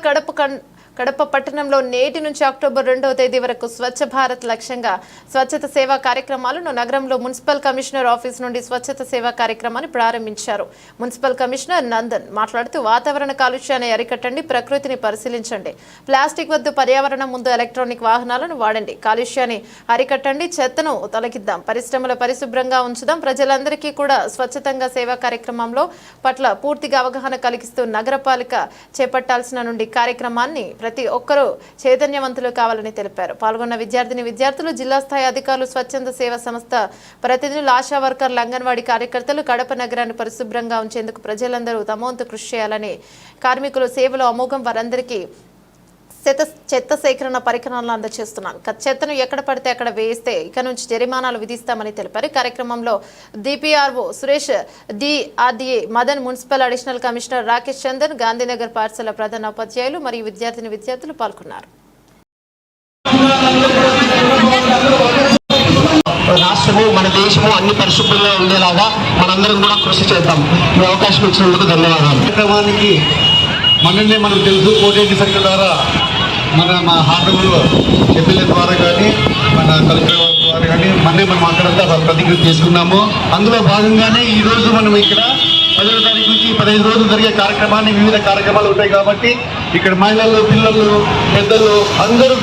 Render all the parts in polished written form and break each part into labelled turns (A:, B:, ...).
A: కడప పట్టణంలో నేటి నుంచి అక్టోబర్ 2వ తేదీ వరకు స్వచ్ఛ భారత్ లక్ష్యంగా స్వచ్ఛత సేవా కార్యక్రమాలను నగరంలో మున్సిపల్ కమిషనర్ ఆఫీస్ నుండి స్వచ్ఛత సేవా కార్యక్రమాన్ని ప్రారంభించారు. మున్సిపల్ కమిషనర్ నందన్ మాట్లాడుతూ వాతావరణ కాలుష్యాన్ని అరికట్టండి, ప్రకృతిని పరిశీలించండి, ప్లాస్టిక్ వద్దు, పర్యావరణం ముందు ఎలక్ట్రానిక్ వాహనాలను వాడండి, కాలుష్యాన్ని అరికట్టండి, చెత్తను తొలగిద్దాం, పరిశ్రమల పరిశుభ్రంగా ఉంచుదాం, ప్రజలందరికీ కూడా స్వచ్ఛతంగా సేవా కార్యక్రమంలో పట్ల పూర్తిగా అవగాహన కలిగిస్తూ నగరపాలిక చేపట్టాల్సిన నుండి కార్యక్రమాన్ని ప్రతి ఒక్కరూ చైతన్యవంతులు కావాలని తెలిపారు. పాల్గొన్న విద్యార్థులు, జిల్లా స్థాయి అధికారులు, స్వచ్ఛంద సేవా సంస్థ ప్రతినిధులు, ఆశా వర్కర్లు, అంగన్వాడీ కార్యకర్తలు కడప నగరాన్ని పరిశుభ్రంగా ఉంచేందుకు ప్రజలందరూ తమ వంతు కృషి చేయాలని, కార్మికుల సేవలో అమోఘం వారందరికీ చెత్త సేకరణ పరికరాలను అందజేస్తున్నాను. చెత్తను ఎక్కడ పడితే అక్కడ వేస్తే ఇక నుంచి జరిమానాలు విధిస్తామని తెలిపారు. కార్యక్రమంలో DPRO Suresh, DRDA Madan, municipal additional commissioner Rakesh Chandan, Gandhinagar పాఠశాల ప్రధాన ఉపాధ్యాయులు మరియు విద్యార్థులు పాల్గొన్నారు.
B: రాష్ట్రము, మన దేశము అన్ని పరిశుభ్రంగా ఉండేలాగా మనందరం కూడా కృషి చేద్దాం. ఈ అవకాశం ఇచ్చినందుకు ధన్యవాదాలు.
C: కార్యక్రమానికి మనల్ని మనకు తెలుసు, కోటేటి సర్కిల్ ద్వారా మా హార్డర్లు ఎమ్మెల్యే ద్వారా కానీ మన కలెక్టర్ ద్వారా కానీ మనం అక్కడంతా ప్రతిజ్ఞ చేసుకున్నాము. అందులో భాగంగానే ఈరోజు మనం ఇక్కడ 10వ తారీఖు నుంచి 15 రోజులు జరిగే కార్యక్రమాన్ని, వివిధ కార్యక్రమాలు ఉంటాయి కాబట్టి ఇక్కడ మహిళలు, పిల్లలు, పెద్దలు అందరూ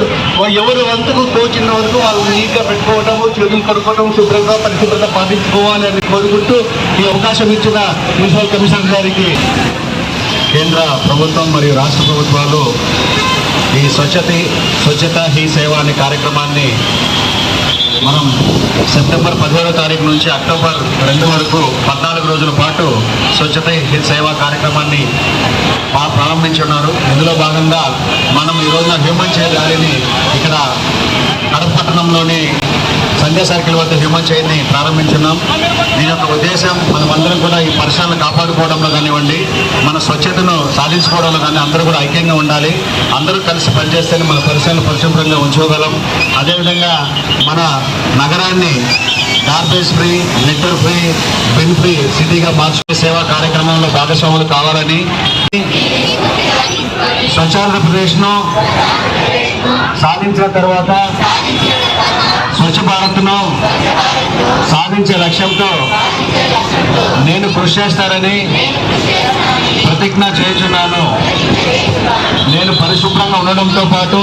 C: ఎవరు వంతుకు తోచిన వరకు వాళ్ళు నీట్గా పెట్టుకోవటము, చేతులు కడుక్కోవడం, శుభ్రంగా పరిశుభ్రత పాటించుకోవాలి అని కోరుకుంటూ ఈ అవకాశం ఇచ్చిన మున్సిపల్ కమిషనర్ గారికి,
B: కేంద్ర ప్రభుత్వం మరియు రాష్ట్ర ప్రభుత్వాలు ఈ స్వచ్ఛత హీ సేవ అనే కార్యక్రమాన్ని మనం సెప్టెంబర్ 15వ తారీఖు నుంచి అక్టోబర్ 2 వరకు 14 రోజుల పాటు స్వచ్ఛత హీ సేవా కార్యక్రమాన్ని ప్రారంభించున్నారు. ఇందులో భాగంగా మనం ఈ రోజున హ్యూమన్ చైర్ ర్యాలీని ఇక్కడ కడప పట్టణంలోని సంధ్యా సర్కిల్ వద్ద హ్యూమన్ చైర్ని ప్రారంభించున్నాం. దీని యొక్క ఉద్దేశం మనమందరం కూడా ఈ పరిసరాలను కాపాడుకోవడంలో కానివ్వండి, మన స్వచ్ఛతను సాధించుకోవడంలో కానీ అందరూ కూడా ఐక్యంగా ఉండాలి. అందరూ కలిసి పనిచేస్తేనే మన పరిసరాలను పరిశుభ్రంగా ఉంచుకోగలం. అదేవిధంగా మన నగరాన్ని garbage free, litter free, bin free సిటీగా మార్చుకునే సేవా కార్యక్రమంలో భాగస్వాములు కావాలని, స్వచ్ఛాంధ్రప్రదేశ్ను సాధించిన తర్వాత స్వచ్ఛ భారత్ను సాధించే లక్ష్యంతో నేను కృషి చేస్తానని ప్రతిజ్ఞ చేస్తున్నాను. నేను పరిశుభ్రంగా ఉండడంతో పాటు